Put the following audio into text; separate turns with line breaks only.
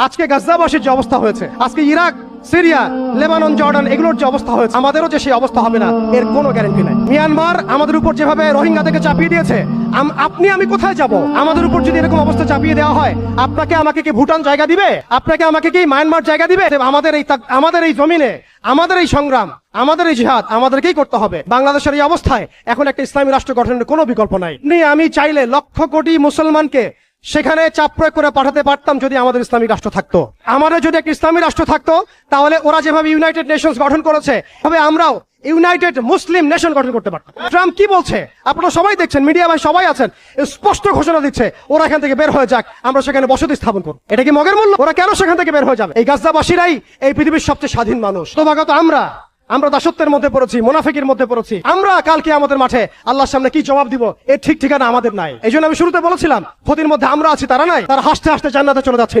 আজকে গাজ্জাবাসীর যে অবস্থা হয়েছে, আজকে ইরাক, সিরিয়া, লেবানন, জর্ডান এগুলোর যে অবস্থা হয়েছে, আমাদেরও যে সেই অবস্থা হবে না এর কোনো গ্যারান্টি নাই। মিয়ানমার আমাদের উপর যেভাবে রোহিঙ্গাদেরকে চাপিয়ে দিয়েছে, আপনি আমি কোথায় যাব? আমাদের উপর যদি এরকম অবস্থা চাপিয়ে দেওয়া হয়, আপনাকে আমাকে কি ভুটান জায়গা দিবে? আপনাকে আমাকে কি মায়ানমার জায়গা দিবে? আমাদের এই জমিনে, আমাদের এই সংগ্রাম, আমাদের এই জিহাদ আমাদেরকেই করতে হবে। বাংলাদেশের এই অবস্থায় এখন একটা ইসলামী রাষ্ট্র গঠনের কোনো বিকল্প নাই। আমি চাইলে লক্ষ কোটি মুসলমানকে সেখানে চাপ প্রয়োগ করে পাঠাতে পারতাম যদি আমাদের ইসলামিক রাষ্ট্র থাকতো। আমাদের যদি একটা ইসলামী রাষ্ট্র থাকতো, তাহলে ওরা যেভাবে ইউনাইটেড নেশনস গঠন করেছে, তবে আমরাও ইউনাইটেড মুসলিম নেশন গঠন করতে পারতাম। ট্রাম্প কি বলছে আপনারা সবাই দেখছেন, মিডিয়া ভাই সবাই আছেন, স্পষ্ট ঘোষণা দিচ্ছে ওরা এখান থেকে বের হয়ে যাক, আমরা সেখানে বসতি স্থাপন করব। এটা কি মগের মূল্য? ওরা কেন সেখান থেকে বের হয়ে যাবে? এই গাজ্জাবাসীরাই এই পৃথিবীর সবচেয়ে স্বাধীন মানুষ। তোবাগত আমরা দাসত্বের মধ্যে পড়েছি, মুনাফিকের মধ্যে পড়েছি। আমরা কালকে আমাদের মাঠে আল্লাহর সামনে কি জবাব দিব এর ঠিক ঠিকানা আমাদের নাই। এই জন্য আমি শুরুতে বলেছিলাম ক্ষতির মধ্যে আমরা আছি, তারা নাই। তারা হাসতে হাসতে জান্নাতে চলে যাচ্ছেন।